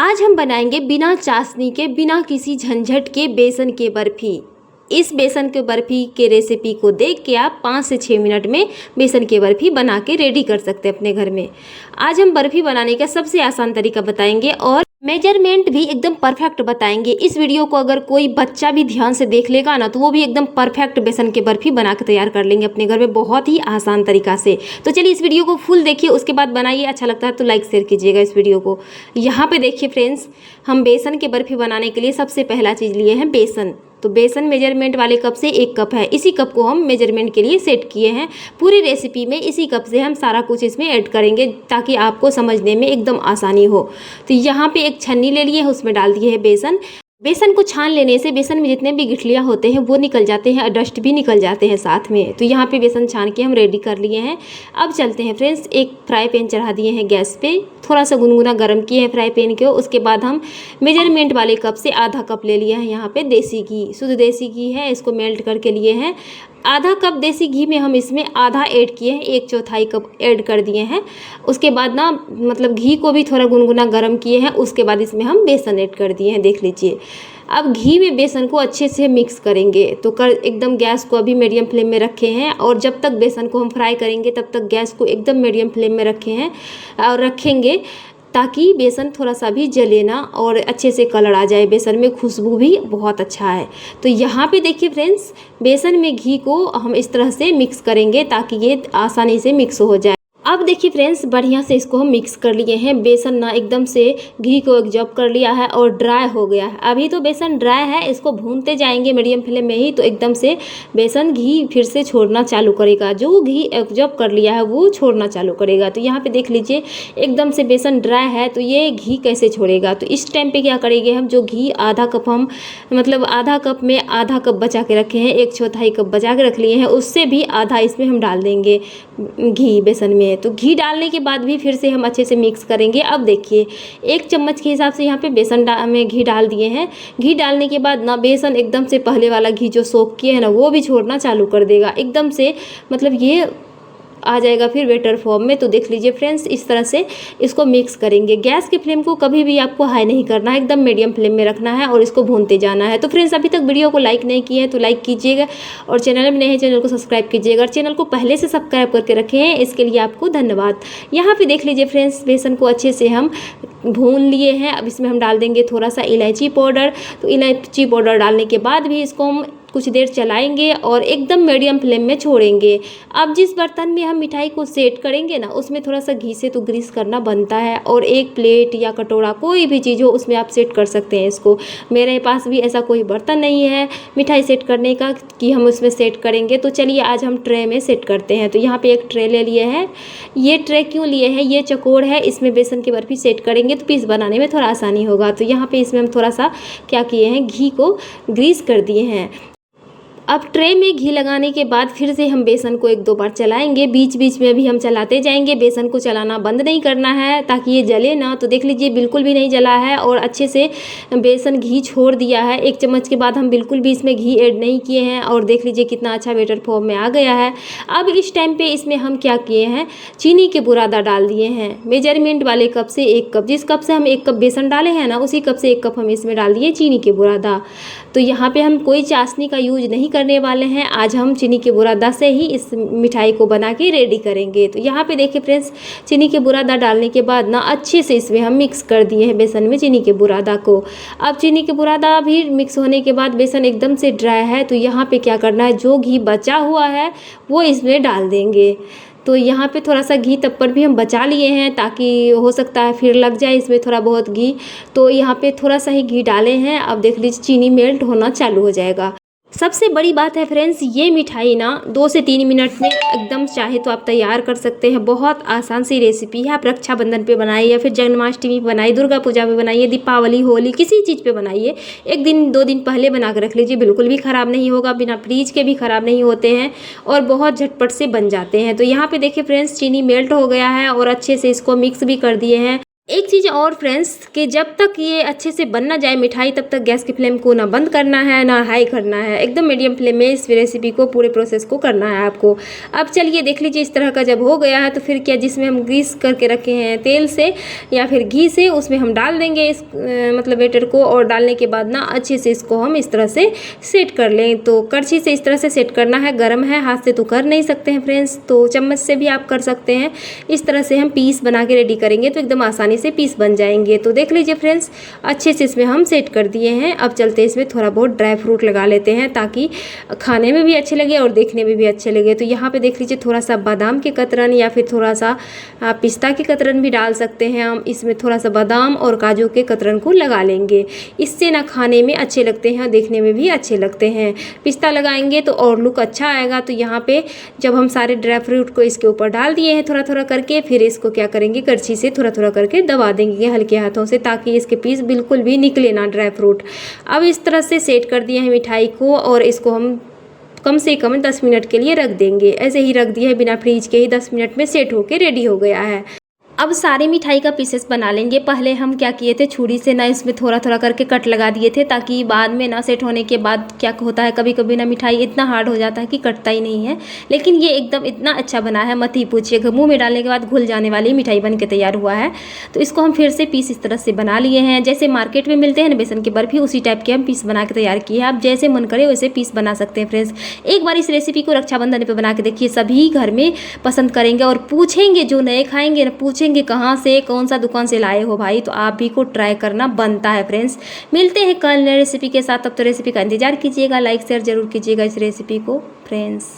आज हम बनाएंगे बिना चाशनी के, बिना किसी झंझट के बेसन के बर्फ़ी। इस बेसन के बर्फ़ी के रेसिपी को देख के आप 5 से 6 मिनट में बेसन की बर्फ़ी बना के रेडी कर सकते हैं अपने घर में। आज हम बर्फ़ी बनाने का सबसे आसान तरीका बताएंगे और मेजरमेंट भी एकदम परफेक्ट बताएंगे। इस वीडियो को अगर कोई बच्चा भी ध्यान से देख लेगा ना, तो वो भी एकदम परफेक्ट बेसन के बर्फ़ी बना के तैयार कर लेंगे अपने घर में बहुत ही आसान तरीका से। तो चलिए इस वीडियो को फुल देखिए, उसके बाद बनाइए। अच्छा लगता है तो लाइक शेयर कीजिएगा इस वीडियो को। यहाँ पे देखिए फ्रेंड्स, हम बेसन के बर्फ़ी बनाने के लिए सबसे पहला चीज़ लिए हैं बेसन। तो बेसन मेजरमेंट वाले कप से 1 कप है, इसी कप को हम मेजरमेंट के लिए सेट किए हैं। पूरी रेसिपी में इसी कप से हम सारा कुछ इसमें ऐड करेंगे ताकि आपको समझने में एकदम आसानी हो। तो यहाँ पे एक छन्नी ले लिए हैं, उसमें डाल दिए है बेसन। बेसन को छान लेने से बेसन में जितने भी गिठलियाँ होते हैं वो निकल जाते हैं और डस्ट भी निकल जाते हैं साथ में। तो यहाँ पे बेसन छान के हम रेडी कर लिए हैं। अब चलते हैं फ्रेंड्स, एक फ्राई पैन चढ़ा दिए हैं गैस पे, थोड़ा सा गुनगुना गर्म किए हैं फ्राई पैन को। उसके बाद हम मेजरमेंट वाले कप से आधा कप ले लिए हैं यहाँ पे देसी घी, शुद्ध देसी घी है, इसको मेल्ट करके लिए हैं। आधा कप देसी घी में हम इसमें आधा ऐड किए हैं, 1/4 कप ऐड कर दिए हैं। उसके बाद ना मतलब घी को भी थोड़ा गुनगुना गर्म किए हैं, उसके बाद इसमें हम बेसन ऐड कर दिए हैं, देख लीजिए। अब घी में बेसन को अच्छे से मिक्स करेंगे। तो एकदम गैस को अभी मीडियम फ्लेम में रखे हैं और जब तक बेसन को हम फ्राई करेंगे तब तक गैस को एकदम मीडियम फ्लेम में रखे हैं और रखेंगे ताकि बेसन थोड़ा सा भी जले ना और अच्छे से कलर आ जाए। बेसन में खुशबू भी बहुत अच्छा है। तो यहाँ पे देखिए फ्रेंड्स, बेसन में घी को हम इस तरह से मिक्स करेंगे ताकि ये आसानी से मिक्स हो जाए। अब देखिए फ्रेंड्स, बढ़िया से इसको हम मिक्स कर लिए हैं। बेसन ना एकदम से घी को एब्जॉर्ब कर लिया है और ड्राई हो गया है। अभी तो बेसन ड्राई है, इसको भूनते जाएंगे मीडियम फ्लेम में ही, तो एकदम से बेसन घी फिर से छोड़ना चालू करेगा। जो घी एब्जॉर्ब कर लिया है वो छोड़ना चालू करेगा। तो यहाँ पे देख लीजिए एकदम से बेसन ड्राई है, तो ये घी कैसे छोड़ेगा। तो इस टाइम पे क्या करेंगे हम, जो घी आधा कप हम मतलब आधा कप में आधा कप बचा के रखे हैं, 1/4 कप बचा के रख लिए हैं, उससे भी आधा इसमें हम डाल देंगे घी बेसन में। तो घी डालने के बाद भी फिर से हम अच्छे से मिक्स करेंगे। अब देखिए 1 चम्मच के हिसाब से यहाँ पे बेसन में घी डाल दिए हैं। घी डालने के बाद ना बेसन एकदम से पहले वाला घी जो सोख किए हैं ना, वो भी छोड़ना चालू कर देगा एकदम से, मतलब ये आ जाएगा फिर बेटर फॉर्म में। तो देख लीजिए फ्रेंड्स, इस तरह से इसको मिक्स करेंगे। गैस के फ्लेम को कभी भी आपको हाई नहीं करना है, एकदम मीडियम फ्लेम में रखना है और इसको भूनते जाना है। तो फ्रेंड्स, अभी तक वीडियो को लाइक नहीं किए हैं तो लाइक कीजिएगा और चैनल में नए हैं चैनल को सब्सक्राइब कीजिएगा। चैनल को पहले से सब्सक्राइब करके रखे हैं, इसके लिए आपको धन्यवाद। यहाँ पर देख लीजिए फ्रेंड्स, बेसन को अच्छे से हम भून लिए हैं। अब इसमें हम डाल देंगे थोड़ा सा इलायची पाउडर। तो इलायची पाउडर डालने के बाद भी इसको हम कुछ देर चलाएंगे और एकदम मीडियम फ्लेम में छोड़ेंगे। अब जिस बर्तन में हम मिठाई को सेट करेंगे ना, उसमें थोड़ा सा घी से तो ग्रीस करना बनता है और एक प्लेट या कटोरा कोई भी चीज़ हो उसमें आप सेट कर सकते हैं इसको। मेरे पास भी ऐसा कोई बर्तन नहीं है मिठाई सेट करने का कि हम उसमें सेट करेंगे। तो चलिए आज हम ट्रे में सेट करते हैं। तो यहाँ पर एक ट्रे ले लिए हैं। ये ट्रे क्यों लिए हैं, ये चौकोर है, इसमें बेसन की बर्फ़ी सेट करेंगे तो पीस बनाने में थोड़ा आसानी होगा। तो यहाँ पे इसमें हम थोड़ा सा क्या किए हैं, घी को ग्रीस कर दिए हैं। अब ट्रे में घी लगाने के बाद फिर से हम बेसन को 1-2 बार चलाएंगे। बीच बीच में भी हम चलाते जाएंगे, बेसन को चलाना बंद नहीं करना है ताकि ये जले ना। तो देख लीजिए बिल्कुल भी नहीं जला है और अच्छे से बेसन घी छोड़ दिया है। 1 चम्मच के बाद हम बिल्कुल भी इसमें घी ऐड नहीं किए हैं और देख लीजिए कितना अच्छा बेटर फॉर्म में आ गया है। अब इस टाइम पे इसमें हम क्या किए हैं, चीनी के बुरादा डाल दिए हैं। मेजरमेंट वाले कप से 1 कप, जिस कप से हम 1 कप बेसन डाले हैं ना, उसी कप से 1 कप हम इसमें डाल दिए चीनी के बुरादा। तो यहाँ पे हम कोई चाशनी का यूज नहीं करने वाले हैं, आज हम चीनी के बुरादा से ही इस मिठाई को बना के रेडी करेंगे। तो यहाँ पे देखिए फ्रेंड्स, चीनी के बुरादा डालने के बाद ना अच्छे से इसमें हम मिक्स कर दिए हैं बेसन में चीनी के बुरादा को। अब चीनी के बुरादा भी मिक्स होने के बाद बेसन एकदम से ड्राई है, तो यहाँ पे क्या करना है, जो घी बचा हुआ है वो इसमें डाल देंगे। तो यहाँ पे थोड़ा सा घी तब पर भी हम बचा लिए हैं ताकि हो सकता है फिर लग जाए इसमें थोड़ा बहुत घी। तो यहाँ पे थोड़ा सा ही घी डाले हैं। अब देख लीजिए चीनी मेल्ट होना चालू हो जाएगा। सबसे बड़ी बात है फ्रेंड्स, ये मिठाई ना 2 से 3 मिनट में एकदम चाहे तो आप तैयार कर सकते हैं। बहुत आसान सी रेसिपी है। आप रक्षाबंधन पे बनाइए या फिर जन्माष्टमी पे बनाइए, दुर्गा पूजा पे बनाइए, दीपावली, होली, किसी चीज़ पे बनाइए। 1 दिन 2 दिन पहले बना कर रख लीजिए, बिल्कुल भी ख़राब नहीं होगा, बिना फ्रीज के भी ख़राब नहीं होते हैं और बहुत झटपट से बन जाते हैं। तो यहाँ पर देखिए फ्रेंड्स, चीनी मेल्ट हो गया है और अच्छे से इसको मिक्स भी कर दिए हैं। एक चीज़ और फ्रेंड्स कि जब तक ये अच्छे से बन ना जाए मिठाई, तब तक गैस की फ्लेम को ना बंद करना है ना हाई करना है, एकदम मीडियम फ्लेम में इस रेसिपी को पूरे प्रोसेस को करना है आपको। अब चलिए देख लीजिए इस तरह का जब हो गया है तो फिर क्या, जिसमें हम ग्रीस करके रखे हैं तेल से या फिर घी से, उसमें हम डाल देंगे इस मतलब बैटर को। और डालने के बाद ना अच्छे से इसको हम इस तरह से सेट कर लें। तो कड़छी से इस तरह से सेट करना है, गर्म है, हाथ से तो कर नहीं सकते हैं फ्रेंड्स, तो चम्मच से भी आप कर सकते हैं। इस तरह से हम पीस बना के रेडी करेंगे तो एकदम आसानी से पीस बन जाएंगे। तो देख लीजिए फ्रेंड्स अच्छे से इसमें हम सेट कर दिए हैं। अब चलते इसमें थोड़ा बहुत ड्राई फ्रूट लगा लेते हैं ताकि खाने में भी अच्छे लगे और देखने में भी अच्छे लगे। तो यहाँ पे देख लीजिए थोड़ा सा बादाम के कतरन या फिर थोड़ा सा पिस्ता के कतरन भी डाल सकते हैं हम। इसमें थोड़ा सा बादाम और काजू के कतरन को लगा लेंगे, इससे ना खाने में अच्छे लगते हैं, देखने में भी अच्छे लगते हैं। पिस्ता लगाएंगे तो और लुक अच्छा आएगा। तो यहाँ पे जब हम सारे ड्राई फ्रूट को इसके ऊपर डाल दिए हैं थोड़ा थोड़ा करके, फिर इसको क्या करेंगे कड़छी से थोड़ा थोड़ा करके दबा देंगे हल्के हाथों से, ताकि इसके पीस बिल्कुल भी निकले ना ड्राई फ्रूट। अब इस तरह से सेट कर दिए हैं मिठाई को और इसको हम कम से कम 10 मिनट के लिए रख देंगे। ऐसे ही रख दिया है बिना फ्रीज के ही 10 मिनट में सेट होके रेडी हो गया है। अब सारे मिठाई का पीसेस बना लेंगे। पहले हम क्या किए थे, छुरी से ना इसमें थोड़ा थोड़ा करके कट लगा दिए थे, ताकि बाद में ना सेट होने के बाद क्या होता है कभी कभी ना मिठाई इतना हार्ड हो जाता है कि कटता ही नहीं है। लेकिन ये एकदम इतना अच्छा बना है मत ही पूछिए, मुंह में डालने के बाद घुल जाने वाली मिठाई बन के तैयार हुआ है। तो इसको हम फिर से पीस इस तरह से बना लिए हैं, जैसे मार्केट में मिलते हैं ना बेसन की बर्फी, उसी टाइप के हम पीस बना के तैयार किए हैं। आप जैसे मन करे वैसे पीस बना सकते हैं फ्रेंड्स। एक बार इस रेसिपी को रक्षाबंधन पर बना के देखिए, सभी घर में पसंद करेंगे और पूछेंगे, जो नए खाएंगे ना पूछेंगे कहाँ से कौन सा दुकान से लाए हो भाई। तो आप भी को ट्राई करना बनता है फ्रेंड्स। मिलते हैं कल नए रेसिपी के साथ, तब तो रेसिपी का इंतजार कीजिएगा, लाइक शेयर जरूर कीजिएगा इस रेसिपी को फ्रेंड्स।